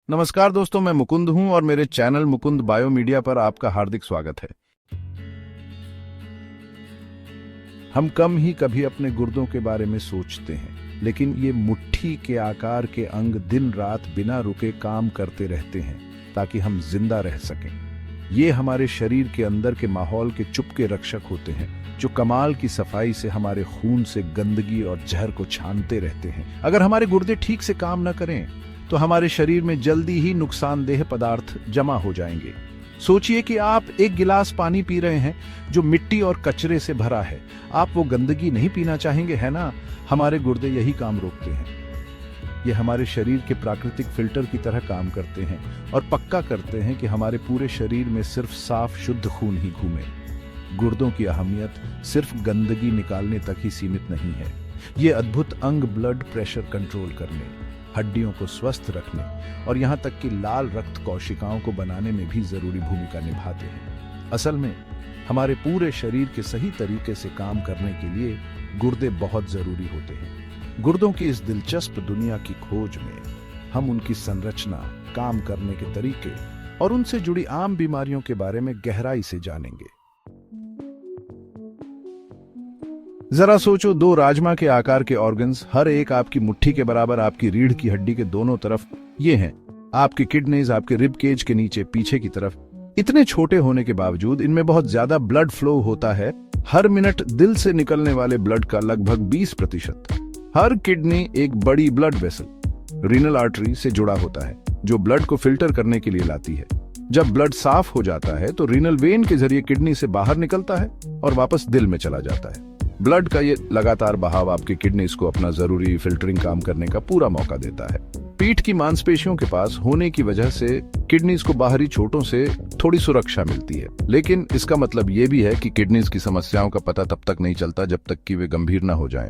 नमस्कार दोस्तों, मैं मुकुंद हूं और मेरे चैनल मुकुंद बायो मीडिया पर आपका हार्दिक स्वागत है। हम कम ही कभी अपने गुर्दों के बारे में सोचते हैं, लेकिन ये मुट्ठी के आकार के अंग दिन रात बिना रुके काम करते रहते हैं ताकि हम जिंदा रह सकें। ये हमारे शरीर के अंदर के माहौल के चुपके रक्षक होते हैं, जो कमाल की सफाई से हमारे खून से गंदगी और जहर को छानते रहते हैं। अगर हमारे गुर्दे ठीक से काम न करें तो हमारे शरीर में जल्दी ही नुकसानदेह पदार्थ जमा हो जाएंगे। सोचिए कि आप एक गिलास पानी पी रहे हैं जो मिट्टी और कचरे से भरा है। आप वो गंदगी नहीं पीना चाहेंगे, है ना? हमारे गुर्दे यही काम रोकते हैं। ये हमारे शरीर के प्राकृतिक फिल्टर की तरह काम करते हैं और पक्का करते हैं कि हमारे पूरे शरीर में सिर्फ साफ शुद्ध खून ही घूमे। गुर्दों की अहमियत सिर्फ गंदगी निकालने तक ही सीमित नहीं है। ये अद्भुत अंग ब्लड प्रेशर कंट्रोल करने, हड्डियों को स्वस्थ रखने और यहाँ तक कि लाल रक्त कोशिकाओं को बनाने में भी जरूरी भूमिका निभाते हैं। असल में हमारे पूरे शरीर के सही तरीके से काम करने के लिए गुर्दे बहुत जरूरी होते हैं। गुर्दों की इस दिलचस्प दुनिया की खोज में हम उनकी संरचना, काम करने के तरीके और उनसे जुड़ी आम बीमारियों के बारे में गहराई से जानेंगे। जरा सोचो, दो राजमा के आकार के ऑर्गन्स, हर एक आपकी मुट्ठी के बराबर, आपकी रीढ़ की हड्डी के दोनों तरफ। ये हैं आपके किडनीज, आपके रिब केज के नीचे पीछे की तरफ। इतने छोटे होने के बावजूद इनमें बहुत ज्यादा ब्लड फ्लो होता है। हर मिनट दिल से निकलने वाले ब्लड का लगभग 20%। हर किडनी एक बड़ी ब्लड वेसल, रीनल आर्टरी से जुड़ा होता है, जो ब्लड को फिल्टर करने के लिए लाती है। जब ब्लड साफ हो जाता है तो रीनल वेन के जरिए किडनी से बाहर निकलता है और वापस दिल में चला जाता है। ब्लड का ये लगातार बहाव आपके किडनीज को अपना जरूरी फिल्टरिंग काम करने का पूरा मौका देता है। पीठ की मांसपेशियों के पास होने की वजह से किडनीज को बाहरी चोटों से थोड़ी सुरक्षा मिलती है, लेकिन इसका मतलब ये भी है कि किडनीज की समस्याओं का पता तब तक नहीं चलता जब तक कि वे गंभीर न हो जाएं।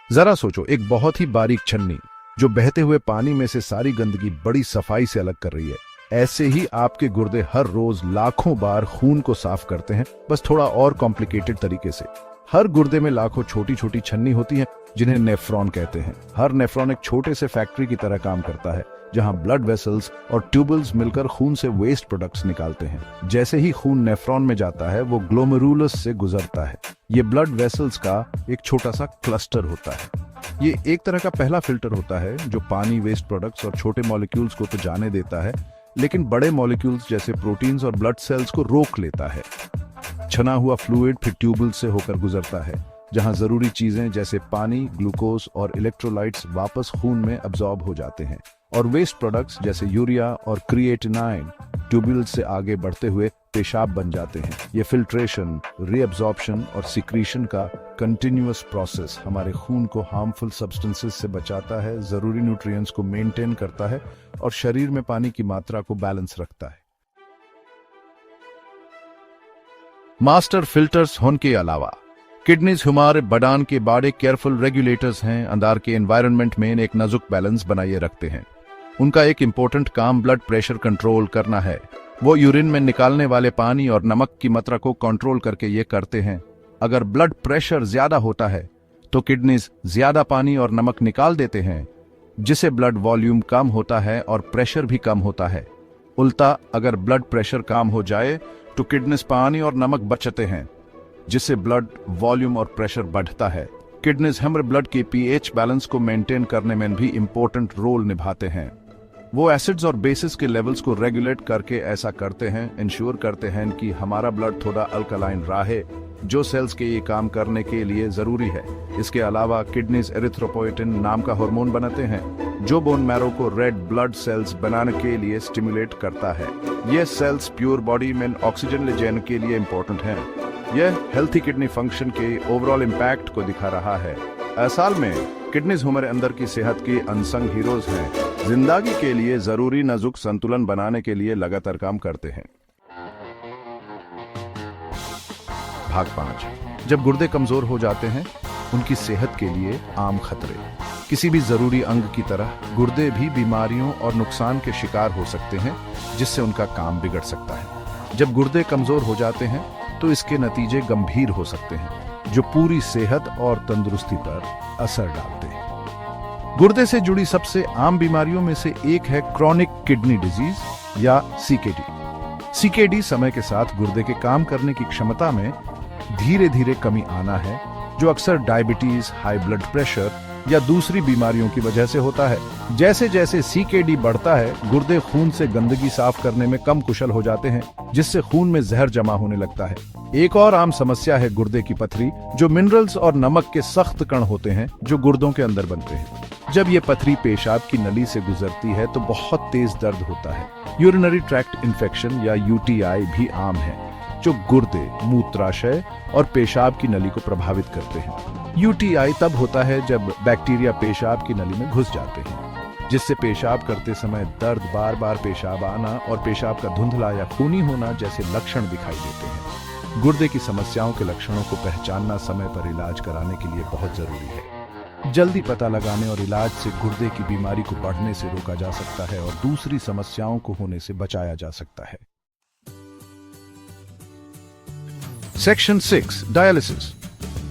जरा सोचो, एक बहुत ही बारीक छन्नी जो बहते हुए पानी में से सारी गंदगी बड़ी सफाई से अलग कर रही है। ऐसे ही आपके गुर्दे हर रोज लाखों बार खून को साफ करते हैं, बस थोड़ा और कॉम्प्लिकेटेड तरीके से। हर गुर्दे में लाखों छोटी छोटी छन्नी होती हैं, जिन्हें नेफ्रॉन कहते हैं। हर नेफ्रॉन एक छोटे से फैक्ट्री की तरह काम करता है, जहां ब्लड वेसल्स और ट्यूबल्स मिलकर खून से वेस्ट प्रोडक्ट्स निकालते हैं। जैसे ही खून नेफ्रॉन में जाता है, वो ग्लोमेरुलस से गुजरता है। ये ब्लड वेसल्स का एक छोटा सा क्लस्टर होता है। ये एक तरह का पहला फिल्टर होता है जो पानी, वेस्ट प्रोडक्ट्स और छोटे मॉलिक्यूल्स को तो जाने देता है, लेकिन बड़े मॉलिक्यूल्स जैसे प्रोटीन्स और ब्लड सेल्स को रोक लेता है। छना हुआ फ्लूइड फिर ट्यूबल से होकर गुजरता है, जहां जरूरी चीजें जैसे पानी, ग्लूकोज और इलेक्ट्रोलाइट्स वापस खून में अब्सॉर्ब हो जाते हैं, और वेस्ट प्रोडक्ट्स जैसे यूरिया और क्रिएटिनाइन ट्यूबुल्स से आगे बढ़ते हुए पेशाब बन जाते हैं। ये फिल्ट्रेशन, रीअब्सॉर्प्शन और सिक्रीशन का कंटिन्यूअस प्रोसेस हमारे खून को हार्मफुल सब्सटेंसेस से बचाता है, जरूरी न्यूट्रिएंट्स को मेंटेन करता है और शरीर में पानी की मात्रा को बैलेंस रखता है। मास्टर फिल्टर्स होने के अलावा किडनीज हमारे बदान के बड़े केयरफुल रेगुलेटर्स हैं। अंदर के एनवायरनमेंट में एक नाजुक बैलेंस बनाए रखते हैं। उनका एक इंपॉर्टेंट काम ब्लड प्रेशर कंट्रोल करना है। वो यूरिन में निकालने वाले पानी और नमक की मात्रा को कंट्रोल करके ये करते हैं। अगर ब्लड प्रेशर ज्यादा होता है तो किडनीज ज्यादा पानी और नमक निकाल देते हैं, जिससे ब्लड वॉल्यूम कम होता है और प्रेशर भी कम होता है। उल्टा, अगर ब्लड प्रेशर कम हो जाए तो किडनीज पानी और नमक बचाते हैं, जिससे ब्लड वॉल्यूम और प्रेशर बढ़ता है। किडनीज हमारे ब्लड के पीएच बैलेंस को मेंटेन करने में भी इंपॉर्टेंट रोल निभाते हैं। वो एसिड्स और बेसिस के लेवल्स को रेगुलेट करके ऐसा करते हैं, इंश्योर करते हैं कि हमारा ब्लड थोड़ा अल्कलाइन रहे, जो सेल्स के ये काम करने के लिए जरूरी है। इसके अलावा किडनीज एरिथ्रोपोएटिन नाम का हार्मोन बनाते हैं, जो बोन मैरो को रेड ब्लड सेल्स बनाने के लिए स्टिमुलेट करता है। ये सेल्स प्योर बॉडी में ऑक्सीजन ले जाने के लिए इंपॉर्टेंट हैं। यह हेल्थी किडनी फंक्शन के ओवरऑल इम्पैक्ट को दिखा रहा है। असल में किडनीज हमारे अंदर की सेहत के अनसंग हीरोज हैं। जिंदगी के लिए जरूरी नाजुक संतुलन बनाने के लिए लगातार काम करते हैं। भाग 5, जब गुर्दे कमजोर हो जाते हैं, उनकी सेहत के लिए आम खतरे। किसी भी जरूरी अंग की तरह गुर्दे भी बीमारियों और नुकसान के शिकार हो सकते हैं, जिससे उनका काम बिगड़ सकता है। जब गुर्दे कमजोर हो जाते हैं तो इसके नतीजे गंभीर हो सकते हैं, जो पूरी सेहत और तंदुरुस्ती पर असर डालते हैं। गुर्दे से जुड़ी सबसे आम बीमारियों में से एक है क्रॉनिक किडनी डिजीज या सीकेडी। सीकेडी समय के साथ गुर्दे के काम करने की क्षमता में धीरे धीरे कमी आना है, जो अक्सर डायबिटीज, हाई ब्लड प्रेशर या दूसरी बीमारियों की वजह से होता है। जैसे जैसे सीकेडी बढ़ता है, गुर्दे खून से गंदगी साफ करने में कम कुशल हो जाते हैं, जिससे खून में जहर जमा होने लगता है। एक और आम समस्या है गुर्दे की पथरी, जो मिनरल्स और नमक के सख्त कण होते हैं जो गुर्दों के अंदर बनते हैं। जब ये पथरी पेशाब की नली से गुजरती है तो बहुत तेज दर्द होता है। यूरिनरी ट्रैक्ट इन्फेक्शन या यूटीआई भी आम है, जो गुर्दे, मूत्राशय और पेशाब की नली को प्रभावित करते हैं। यूटीआई तब होता है जब बैक्टीरिया पेशाब की नली में घुस जाते हैं, जिससे पेशाब करते समय दर्द, बार बार पेशाब आना और पेशाब का धुंधला या खूनी होना जैसे लक्षण दिखाई देते हैं। गुर्दे की समस्याओं के लक्षणों को पहचानना समय पर इलाज कराने के लिए बहुत जरूरी है। जल्दी पता लगाने और इलाज से गुर्दे की बीमारी को बढ़ने से रोका जा सकता है और दूसरी समस्याओं को होने से बचाया जा सकता है। Section 6, dialysis.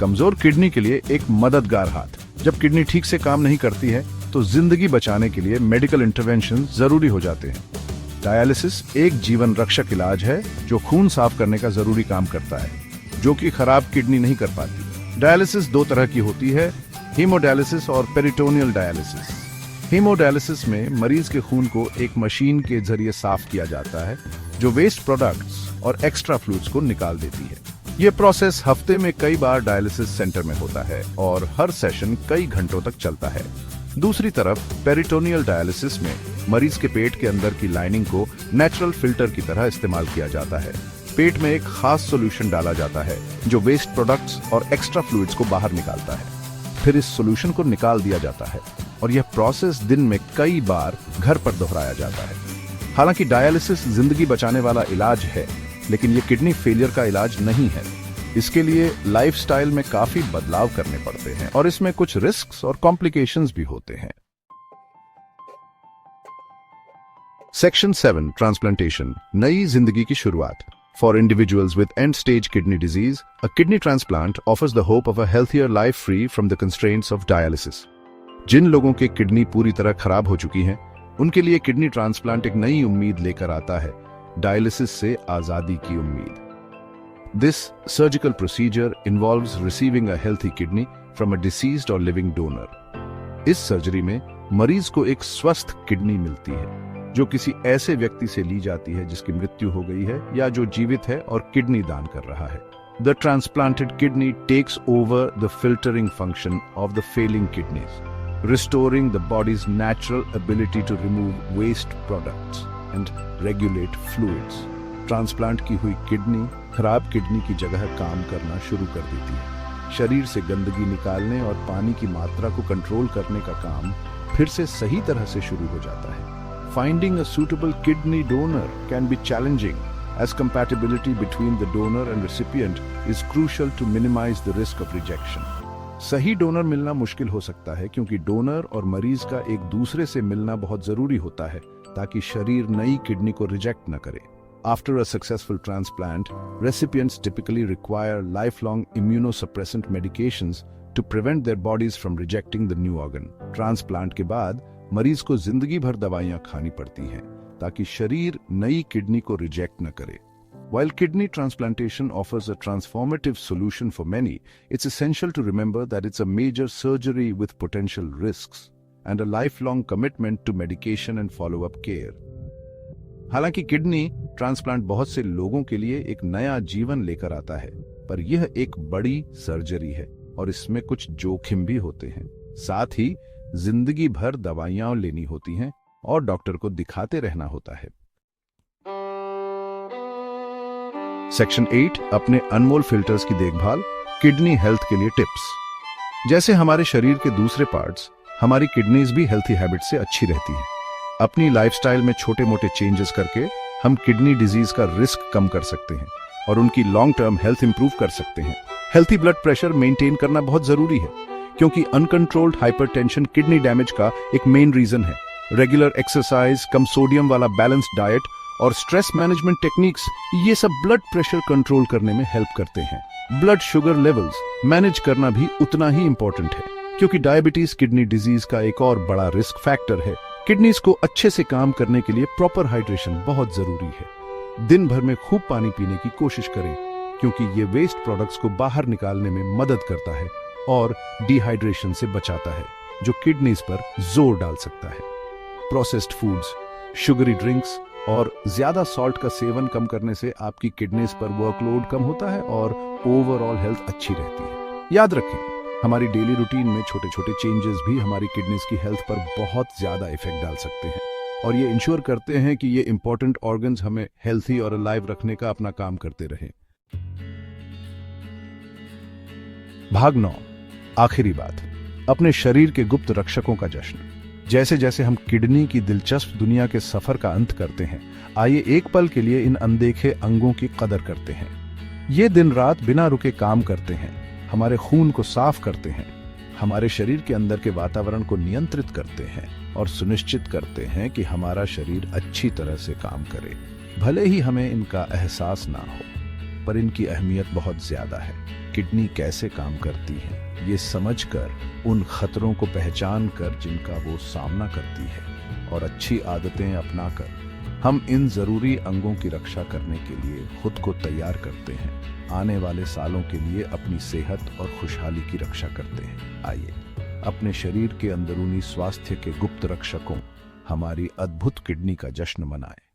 कमजोर किडनी के लिए एक मददगार हाथ। जब किडनी ठीक से काम नहीं करती है तो जिंदगी बचाने के लिए मेडिकल इंटरवेंशन जरूरी हो जाते हैं। डायलिसिस एक जीवन रक्षक इलाज है जो खून साफ करने का जरूरी काम करता है, जो कि खराब किडनी नहीं कर पाती। डायलिसिस दो तरह की होती है, हीमोडायलिसिस और पेरिटोनियल डायलिसिस। हीमोडायलिसिस में मरीज के खून को एक मशीन के जरिए साफ किया जाता है, जो वेस्ट प्रोडक्ट्स और एक्स्ट्रा फ्लूइड्स को निकाल देती है। यह प्रोसेस हफ्ते में कई बार डायलिसिस सेंटर में होता है और हर सेशन कई घंटों तक चलता है। दूसरी तरफ पेरिटोनियल डायलिसिस में मरीज के पेट के अंदर की लाइनिंग को नेचुरल फिल्टर की तरह इस्तेमाल किया जाता है। पेट में एक खास सॉल्यूशन डाला जाता है जो वेस्ट प्रोडक्ट्स और एक्स्ट्रा फ्लूइड्स को बाहर निकालता है। फिर इस सॉल्यूशन को निकाल दिया जाता है और यह प्रोसेस दिन में कई बार घर पर दोहराया जाता है। हालांकि डायलिसिस जिंदगी बचाने वाला इलाज है, लेकिन यह किडनी फेलियर का इलाज नहीं है। इसके लिए लाइफस्टाइल में काफी बदलाव करने पड़ते हैं और इसमें कुछ रिस्क्स और कॉम्प्लिकेशंस भी होते हैं। सेक्शन 7, ट्रांसप्लांटेशन, नई जिंदगी की शुरुआत। For individuals with end-stage kidney disease, a kidney transplant offers the hope of a healthier life free from the constraints of dialysis. जिन लोगों के किडनी पूरी तरह खराब हो चुकी हैं, उनके लिए किडनी ट्रांसप्लांट एक नई उम्मीद लेकर आता है, डायलिसिस से आजादी की उम्मीद। This surgical procedure involves receiving a healthy kidney from a deceased or living donor. इस सर्जरी में मरीज को एक स्वस्थ किडनी मिलती है, जो किसी ऐसे व्यक्ति से ली जाती है जिसकी मृत्यु हो गई है या जो जीवित है और किडनी दान कर रहा है। The transplanted kidney takes over the filtering function of the failing kidneys, restoring the body's natural ability to remove waste products and regulate fluids. Transplant की हुई किडनी खराब किडनी की जगह काम करना शुरू कर देती है। शरीर से गंदगी निकालने और पानी की मात्रा को कंट्रोल करने का काम फिर से सही तरह से शुरू हो जाता है। Finding a suitable kidney donor can be challenging, as compatibility between the donor and recipient is crucial to minimize the risk of rejection. सही डोनर मिलना मुश्किल हो सकता है क्योंकि डोनर और मरीज का एक दूसरे से मिलना बहुत जरूरी होता है ताकि शरीर नई किडनी को रिजेक्ट न करे। After a successful transplant, recipients typically require lifelong immunosuppressant medications to prevent their bodies from rejecting the new organ. Transplant के बाद मरीज को जिंदगी भर दवाइयां खानी पड़ती हैं ताकि शरीर नई किडनी को रिजेक्ट न करे। While kidney transplantation offers a transformative solution for many, it's essential to remember that it's a major surgery with potential risks and a lifelong commitment to medication and follow-up care. हालांकि kidney transplant बहुत से लोगों के लिए एक नया जीवन लेकर आता है, पर यह एक बड़ी सर्जरी है और इसमें कुछ जोखिम भी होते हैं। साथ ही जिंदगी भर दवाइयां लेनी होती हैं और डॉक्टर को दिखाते रहना होता है। सेक्शन 8, अपने अनमोल फिल्टर्स की देखभाल, किडनी हेल्थ के लिए टिप्स। जैसे हमारे शरीर के दूसरे पार्ट्स, हमारी किडनीज भी हेल्थी हैबिट से अच्छी रहती हैं। अपनी लाइफस्टाइल में छोटे मोटे चेंजेस करके हम किडनी डिजीज का रिस्क कम कर सकते हैं और उनकी लॉन्ग टर्म हेल्थ इंप्रूव कर सकते हैं। हेल्थी ब्लड प्रेशर मेंटेन करना बहुत जरूरी है क्योंकि अनकंट्रोल्ड हाइपरटेंशन किडनी डैमेज का एक मेन रीजन है। रेगुलर एक्सरसाइज, कम सोडियम वाला बैलेंस्ड डाइट और स्ट्रेस मैनेजमेंट टेक्निक्स, ये सब ब्लड प्रेशर कंट्रोल करने में हेल्प करते हैं। ब्लड शुगर लेवल्स मैनेज करना भी उतना ही इंपॉर्टेंट है क्योंकि डायबिटीज किडनी डिजीज का एक और बड़ा रिस्क फैक्टर है। किडनीज को अच्छे से काम करने के लिए प्रॉपर हाइड्रेशन बहुत जरूरी है। दिन भर में खूब पानी पीने की कोशिश करें, क्योंकि ये वेस्ट प्रोडक्ट्स को बाहर निकालने में मदद करता है और डिहाइड्रेशन से बचाता है, जो किडनीज पर जोर डाल सकता है। प्रोसेस्ड फूड्स, शुगरी ड्रिंक्स और ज्यादा सॉल्ट का सेवन कम करने से आपकी किडनीज पर वर्कलोड कम होता है और ओवरऑल हेल्थ अच्छी रहती है। याद रखें, हमारी डेली रूटीन में छोटे छोटे चेंजेस भी हमारी किडनीज की हेल्थ पर बहुत ज्यादा इफेक्ट डाल सकते हैं और ये इंश्योर करते हैं कि ये इंपॉर्टेंट ऑर्गन्स हमें हेल्थी और अलाइव रखने का अपना काम करते रहें। भाग 9, आखिरी बात, अपने शरीर के गुप्त रक्षकों का जश्न। जैसे जैसे हम किडनी की दिलचस्प दुनिया के सफर का अंत करते हैं, आइए एक पल के लिए इन अनदेखे अंगों की कदर करते हैं। ये दिन रात बिना रुके काम करते हैं, हमारे खून को साफ करते हैं, हमारे शरीर के अंदर के वातावरण को नियंत्रित करते हैं और सुनिश्चित करते हैं कि हमारा शरीर अच्छी तरह से काम करे। भले ही हमें इनका एहसास ना हो, पर इनकी अहमियत बहुत ज्यादा है। किडनी कैसे काम करती है ये समझकर, उन खतरों को पहचान कर जिनका वो सामना करती है और अच्छी आदतें अपनाकर हम इन जरूरी अंगों की रक्षा करने के लिए खुद को तैयार करते हैं, आने वाले सालों के लिए अपनी सेहत और खुशहाली की रक्षा करते हैं। आइए अपने शरीर के अंदरूनी स्वास्थ्य के गुप्त रक्षकों, हमारी अद्भुत किडनी का जश्न मनाएं।